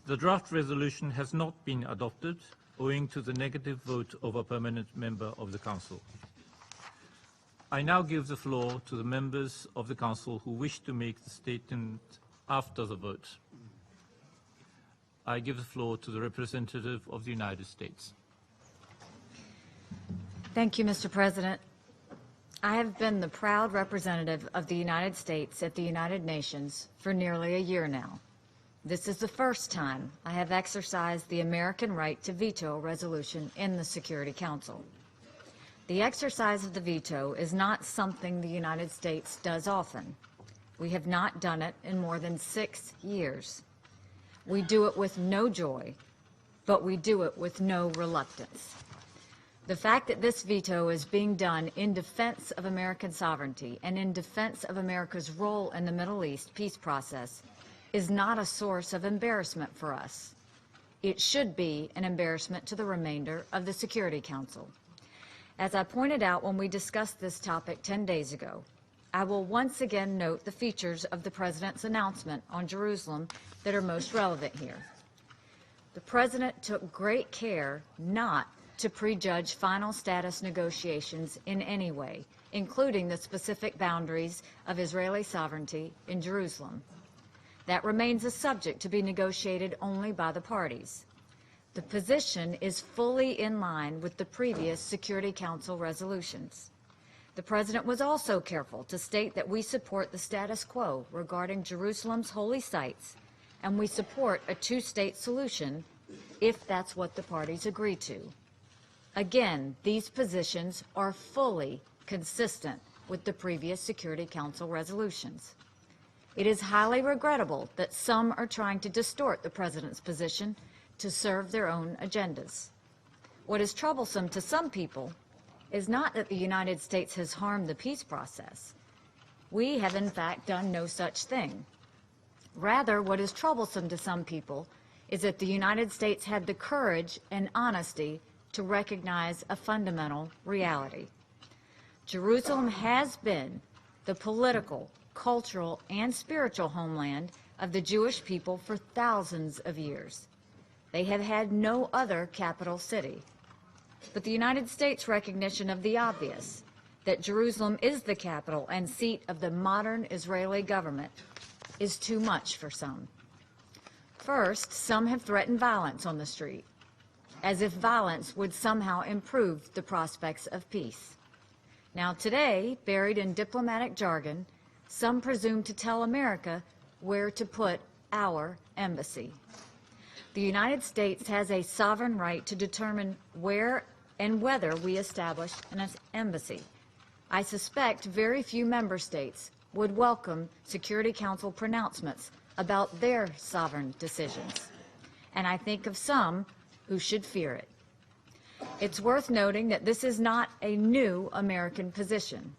The draft resolution has not been adopted owing to the negative vote of a permanent member of the Council. I now give the floor to the members of the Council who wish to make the statement after the vote. I give the floor to the representative of the United States. Thank you, Mr. President. I have been the proud representative of the United States at the United Nations for nearly a year now. This is the first time I have exercised the American right to veto a resolution in the Security Council. The exercise of the veto is not something the United States does often. We have not done it in more than 6 years. We do it with no joy, but we do it with no reluctance. The fact that this veto is being done in defense of American sovereignty and in defense of America's role in the Middle East peace process is not a source of embarrassment for us. It should be an embarrassment to the remainder of the Security Council. As I pointed out when we discussed this topic 10 days ago, I will once again note the features of the President's announcement on Jerusalem that are most relevant here. The President took great care not to prejudge final status negotiations in any way, including the specific boundaries of Israeli sovereignty in Jerusalem. That remains a subject to be negotiated only by the parties. The position is fully in line with the previous Security Council resolutions. The President was also careful to state that we support the status quo regarding Jerusalem's holy sites, and we support a two-state solution if that's what the parties agree to. Again, these positions are fully consistent with the previous Security Council resolutions. It is highly regrettable that some are trying to distort the President's position to serve their own agendas. What is troublesome to some people is not that the United States has harmed the peace process. We have in fact done no such thing. Rather, what is troublesome to some people is that the United States had the courage and honesty to recognize a fundamental reality. Jerusalem has been the political, cultural, and spiritual homeland of the Jewish people for thousands of years. They have had no other capital city. But the United States' recognition of the obvious, that Jerusalem is the capital and seat of the modern Israeli government, is too much for some. First, some have threatened violence on the street, as if violence would somehow improve the prospects of peace. Now today, buried in diplomatic jargon, some presume to tell America where to put our embassy. The United States has a sovereign right to determine where and whether we establish an embassy. I suspect very few member states would welcome Security Council pronouncements about their sovereign decisions, and I think of some who should fear it. It's worth noting that this is not a new American position.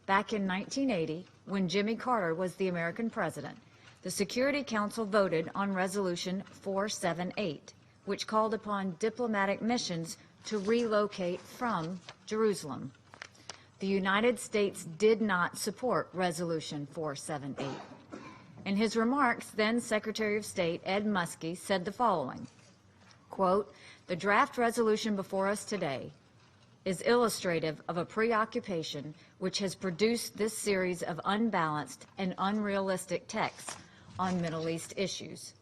Back in 1980, when Jimmy Carter was the American president, the Security Council voted on Resolution 478, which called upon diplomatic missions to relocate from Jerusalem. The United States did not support Resolution 478. In his remarks, then Secretary of State Ed Muskie said the following, quote, "The draft resolution before us today is illustrative of a preoccupation which has produced this series of unbalanced and unrealistic texts on Middle East issues.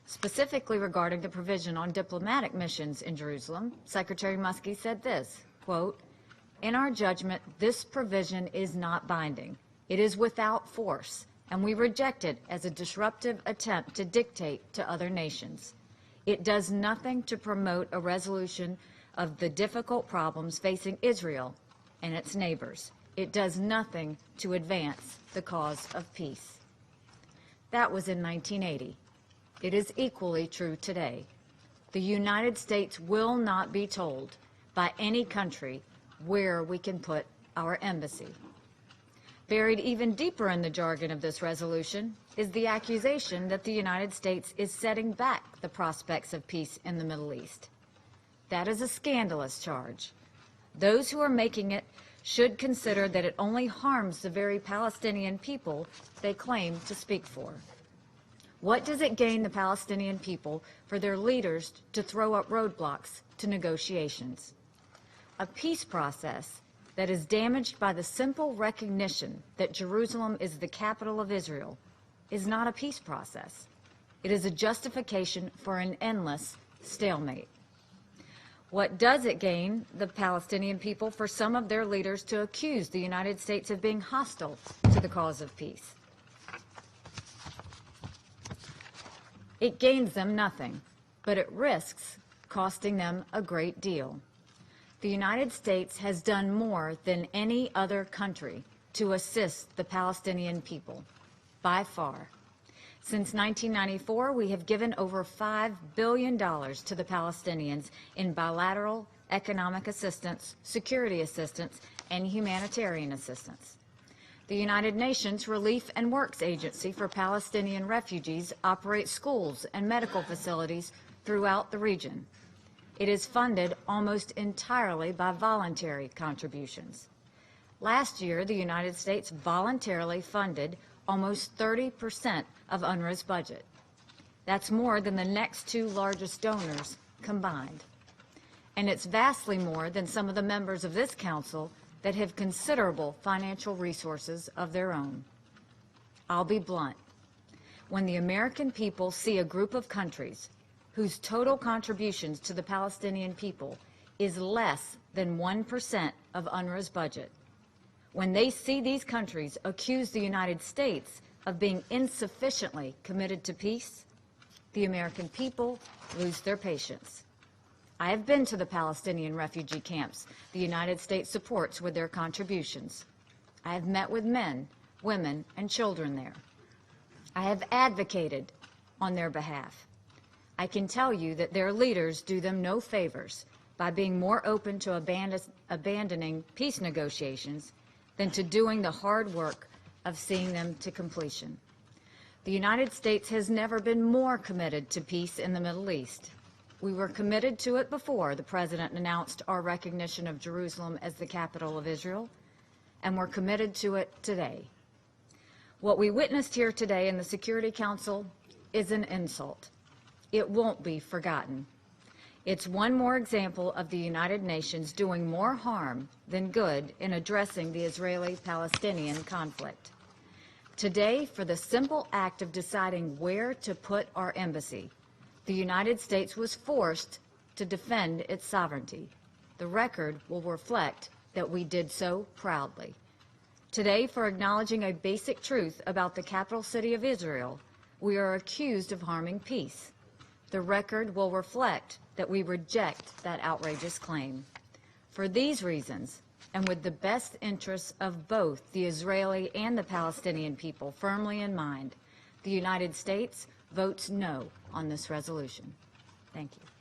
Specifically regarding the provision on diplomatic missions in Jerusalem, Secretary Muskie said this, quote, "In our judgment, this provision is not binding. It is without force, and we reject it as a disruptive attempt to dictate to other nations. It does nothing to promote a resolution of the difficult problems facing Israel and its neighbors. It does nothing to advance the cause of peace." That was in 1980. It is equally true today. The United States will not be told by any country where we can put our embassy. Buried even deeper in the jargon of this resolution is the accusation that the United States is setting back the prospects of peace in the Middle East. That is a scandalous charge. Those who are making it should consider that it only harms the very Palestinian people they claim to speak for. What does it gain the Palestinian people for their leaders to throw up roadblocks to negotiations? A peace process that is damaged by the simple recognition that Jerusalem is the capital of Israel is not a peace process. It is a justification for an endless stalemate. What does it gain the Palestinian people for some of their leaders to accuse the United States of being hostile to the cause of peace? It gains them nothing, but it risks costing them a great deal. The United States has done more than any other country to assist the Palestinian people, by far. Since 1994, we have given over $5 billion to the Palestinians in bilateral economic assistance, security assistance, and humanitarian assistance. The United Nations Relief and Works Agency for Palestinian Refugees operates schools and medical facilities throughout the region. It is funded almost entirely by voluntary contributions. Last year, the United States voluntarily funded almost 30% of UNRWA's budget. That's more than the next two largest donors combined. And it's vastly more than some of the members of this council that have considerable financial resources of their own. I'll be blunt. When the American people see a group of countries whose total contributions to the Palestinian people is less than 1% of UNRWA's budget, when they see these countries accuse the United States of being insufficiently committed to peace, the American people lose their patience. I have been to the Palestinian refugee camps the United States supports with their contributions. I have met with men, women, and children there. I have advocated on their behalf. I can tell you that their leaders do them no favors by being more open to abandoning peace negotiations than to doing the hard work of seeing them to completion. The United States has never been more committed to peace in the Middle East. We were committed to it before the President announced our recognition of Jerusalem as the capital of Israel, and we're committed to it today. What we witnessed here today in the Security Council is an insult. It won't be forgotten. It's one more example of the United Nations doing more harm than good in addressing the Israeli-Palestinian conflict. Today, for the simple act of deciding where to put our embassy, the United States was forced to defend its sovereignty. The record will reflect that we did so proudly. Today, for acknowledging a basic truth about the capital city of Israel, we are accused of harming peace. The record will reflect that we reject that outrageous claim. For these reasons, and with the best interests of both the Israeli and the Palestinian people firmly in mind, the United States votes no on this resolution. Thank you.